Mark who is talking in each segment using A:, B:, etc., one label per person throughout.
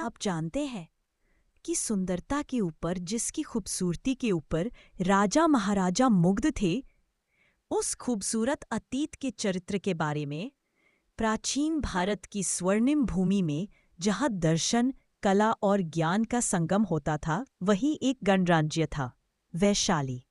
A: आप जानते हैं कि सुंदरता के ऊपर, जिसकी खूबसूरती के ऊपर राजा महाराजा मुग्ध थे, उस खूबसूरत अतीत के चरित्र के बारे में? प्राचीन भारत की स्वर्णिम भूमि में जहाँ दर्शन, कला और ज्ञान का संगम होता था, वही एक गणराज्य था, वैशाली।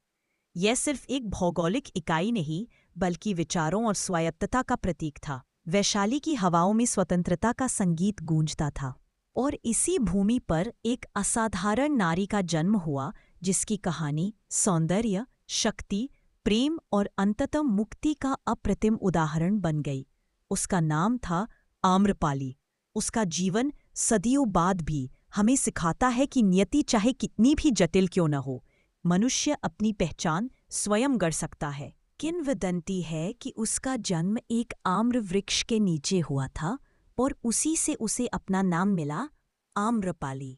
A: यह सिर्फ एक भौगोलिक इकाई नहीं, बल्कि विचारों और स्वायत्तता का प्रतीक था। वैशाली की हवाओं में स्वतंत्रता का संगीत गूंजता था। और इसी भूमि पर एक असाधारण नारी का जन्म हुआ, जिसकी कहानी सौंदर्य, शक्ति, प्रेम और अंततः मुक्ति का अप्रतिम उदाहरण बन गई। उसका नाम था आम्रपाली। उसका जीवन सदियों बाद भी हमें सिखाता है कि नियति चाहे कितनी भी जटिल क्यों न हो, मनुष्य अपनी पहचान स्वयं गढ़ सकता है। किंवदंती है कि उसका जन्म एक आम्र वृक्ष के नीचे हुआ था और उसी से उसे अपना नाम मिला, आम्रपाली।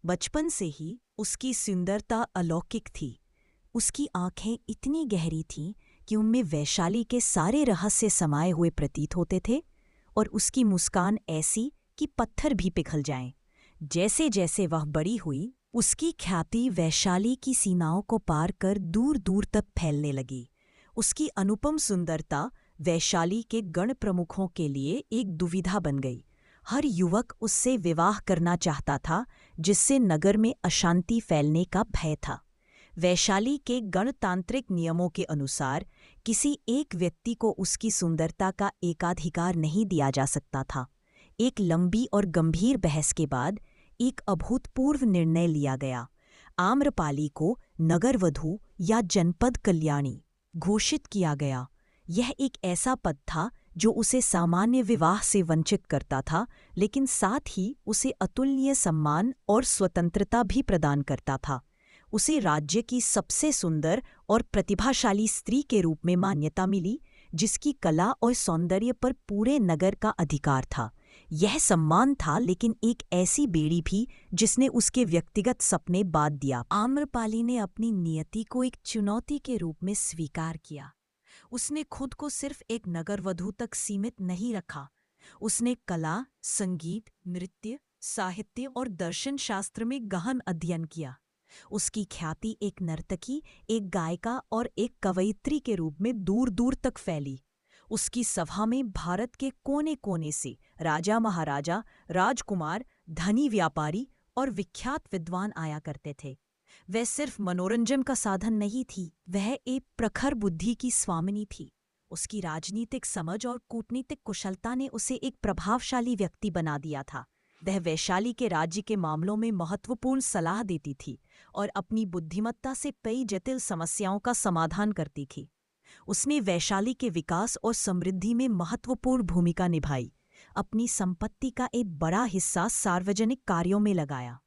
A: बचपन से ही उसकी सुंदरता अलौकिक थी। उसकी आंखें इतनी गहरी थीं कि उनमें वैशाली के सारे रहस्य समाये हुए प्रतीत होते थे, और उसकी मुस्कान ऐसी कि पत्थर भी पिघल जाएं। जैसे जैसे वह बड़ी हुई, उसकी ख्याति वैशाली की सीमाओं को पार कर दूर दूर तक फैलने लगी। उसकी अनुपम सुंदरता वैशाली के गण प्रमुखों के लिए एक दुविधा बन गई। हर युवक उससे विवाह करना चाहता था, जिससे नगर में अशांति फैलने का भय था। वैशाली के गणतांत्रिक नियमों के अनुसार किसी एक व्यक्ति को उसकी सुंदरता का एकाधिकार नहीं दिया जा सकता था। एक लंबी और गंभीर बहस के बाद एक अभूतपूर्व निर्णय लिया गया। आम्रपाली को नगरवधू या जनपद कल्याणी घोषित किया गया। यह एक ऐसा पद था जो उसे सामान्य विवाह से वंचित करता था, लेकिन साथ ही उसे अतुलनीय सम्मान और स्वतंत्रता भी प्रदान करता था। उसे राज्य की सबसे सुंदर और प्रतिभाशाली स्त्री के रूप में मान्यता मिली, जिसकी कला और सौंदर्य पर पूरे नगर का अधिकार था। यह सम्मान था, लेकिन एक ऐसी बेड़ी भी जिसने उसके व्यक्तिगत सपने बांध दिया। आम्रपाली ने अपनी नियति को एक चुनौती के रूप में स्वीकार किया। उसने खुद को सिर्फ एक नगरवधू तक सीमित नहीं रखा। उसने कला, संगीत, नृत्य, साहित्य और दर्शन शास्त्र में गहन अध्ययन किया। उसकी ख्याति एक नर्तकी, एक गायिका और एक कवयित्री के रूप में दूर दूर तक फैली। उसकी सभा में भारत के कोने कोने से राजा महाराजा, राजकुमार, धनी व्यापारी और विख्यात विद्वान आया करते थे। वह सिर्फ मनोरंजन का साधन नहीं थी, वह एक प्रखर बुद्धि की स्वामिनी थी। उसकी राजनीतिक समझ और कूटनीतिक कुशलता ने उसे एक प्रभावशाली व्यक्ति बना दिया था। वह वैशाली के राज्य के मामलों में महत्वपूर्ण सलाह देती थी और अपनी बुद्धिमत्ता से कई जटिल समस्याओं का समाधान करती थी। उसने वैशाली के विकास और समृद्धि में महत्वपूर्ण भूमिका निभाई। अपनी संपत्ति का एक बड़ा हिस्सा सार्वजनिक कार्यों में लगाया।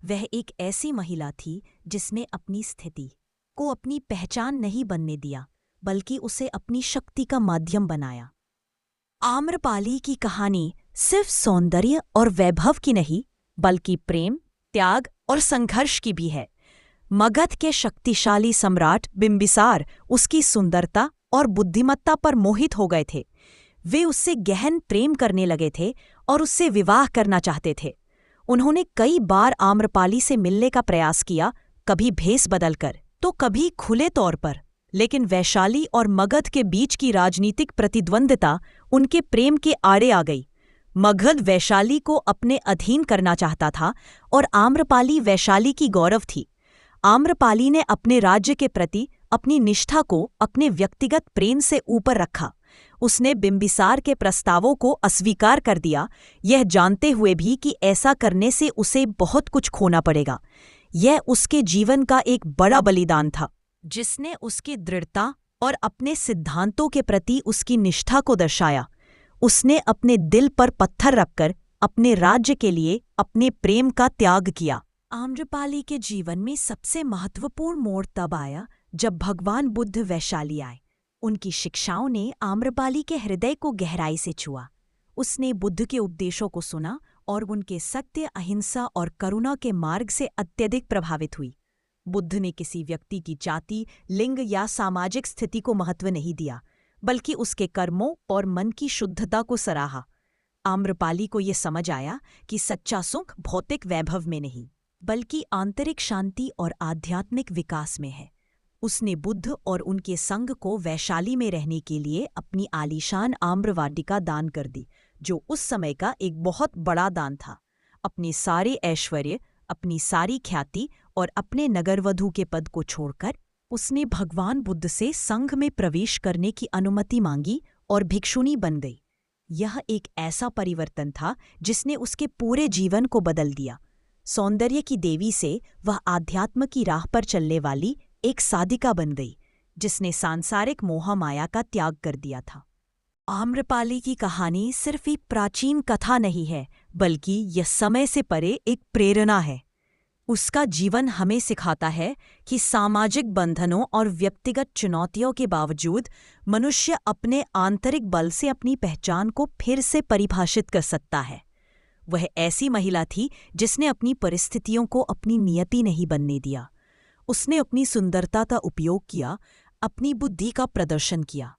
A: वह एक ऐसी महिला थी जिसने अपनी स्थिति को अपनी पहचान नहीं बनने दिया, बल्कि उसे अपनी शक्ति का माध्यम बनाया। आम्रपाली की कहानी सिर्फ सौंदर्य और वैभव की नहीं, बल्कि प्रेम, त्याग और संघर्ष की भी है। मगध के शक्तिशाली सम्राट बिंबिसार उसकी सुंदरता और बुद्धिमत्ता पर मोहित हो गए थे। वे उससे गहन प्रेम करने लगे थे और उससे विवाह करना चाहते थे। उन्होंने कई बार आम्रपाली से मिलने का प्रयास किया, कभी भेष बदलकर तो कभी खुले तौर पर, लेकिन वैशाली और मगध के बीच की राजनीतिक प्रतिद्वंद्विता उनके प्रेम के आड़े आ गई। मगध वैशाली को अपने अधीन करना चाहता था और आम्रपाली वैशाली की गौरव थी। आम्रपाली ने अपने राज्य के प्रति अपनी निष्ठा को अपने व्यक्तिगत प्रेम से ऊपर रखा। उसने बिंबिसार के प्रस्तावों को अस्वीकार कर दिया, यह जानते हुए भी कि ऐसा करने से उसे बहुत कुछ खोना पड़ेगा। यह उसके जीवन का एक बड़ा बलिदान था, जिसने उसकी दृढ़ता और अपने सिद्धांतों के प्रति उसकी निष्ठा को दर्शाया। उसने अपने दिल पर पत्थर रखकर अपने राज्य के लिए अपने प्रेम का त्याग किया। आम्रपाली के जीवन में सबसे महत्वपूर्ण मोड़ तब आया जब भगवान बुद्ध वैशाली आए। उनकी शिक्षाओं ने आम्रपाली के हृदय को गहराई से छुआ। उसने बुद्ध के उपदेशों को सुना और उनके सत्य, अहिंसा और करुणा के मार्ग से अत्यधिक प्रभावित हुई। बुद्ध ने किसी व्यक्ति की जाति, लिंग या सामाजिक स्थिति को महत्व नहीं दिया, बल्कि उसके कर्मों और मन की शुद्धता को सराहा। आम्रपाली को ये समझ आया कि सच्चा सुख भौतिक वैभव में नहीं, बल्कि आंतरिक शांति और आध्यात्मिक विकास में है। उसने बुद्ध और उनके संघ को वैशाली में रहने के लिए अपनी आलीशान आम्रवाटिका दान कर दी, जो उस समय का एक बहुत बड़ा दान था। अपने सारे ऐश्वर्य, अपनी सारी ख्याति और अपने नगरवधू के पद को छोड़कर उसने भगवान बुद्ध से संघ में प्रवेश करने की अनुमति मांगी और भिक्षुणी बन गई। यह एक ऐसा परिवर्तन था जिसने उसके पूरे जीवन को बदल दिया। सौंदर्य की देवी से वह आध्यात्म की राह पर चलने वाली एक साधिका बन गई, जिसने सांसारिक मोह माया का त्याग कर दिया था। आम्रपाली की कहानी सिर्फ एक प्राचीन कथा नहीं है, बल्कि यह समय से परे एक प्रेरणा है। उसका जीवन हमें सिखाता है कि सामाजिक बंधनों और व्यक्तिगत चुनौतियों के बावजूद मनुष्य अपने आंतरिक बल से अपनी पहचान को फिर से परिभाषित कर सकता है। वह ऐसी महिला थी जिसने अपनी परिस्थितियों को अपनी नियति नहीं बनने दिया। उसने अपनी सुंदरता का उपयोग किया, अपनी बुद्धि का प्रदर्शन किया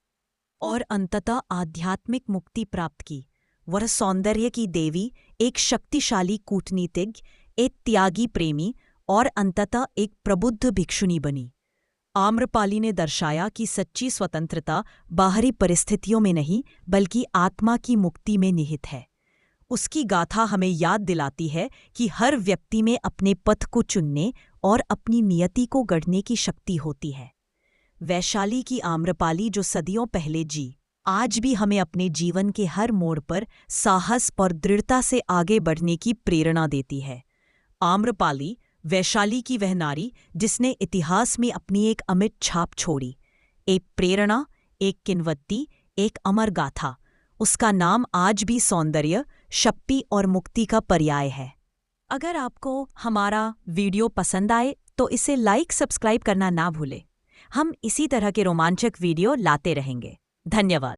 A: और अंततः आध्यात्मिक मुक्ति प्राप्त की। वह सौंदर्य की देवी एक शक्तिशाली कूटनीतिज्ञ, एक त्यागी प्रेमी और अंततः एक प्रबुद्ध भिक्षुणी बनी। आम्रपाली ने दर्शाया कि सच्ची स्वतंत्रता बाहरी परिस्थितियों में नहीं, बल्कि आत्मा की मुक्ति में निहित है। उसकी गाथा हमें याद दिलाती है कि हर व्यक्ति में अपने पथ को चुनने और अपनी नियति को गढ़ने की शक्ति होती है। वैशाली की आम्रपाली जो सदियों पहले जी, आज भी हमें अपने जीवन के हर मोड़ पर साहस और दृढ़ता से आगे बढ़ने की प्रेरणा देती है। आम्रपाली वैशाली की वह नारी जिसने इतिहास में अपनी एक अमिट छाप छोड़ी, एक प्रेरणा, एक किंवदंती, एक अमर गाथा। उसका नाम आज भी सौंदर्य, शक्ति और मुक्ति का पर्याय है। अगर आपको हमारा वीडियो पसंद आए तो इसे लाइक, सब्सक्राइब करना ना भूलें। हम इसी तरह के रोमांचक वीडियो लाते रहेंगे। धन्यवाद।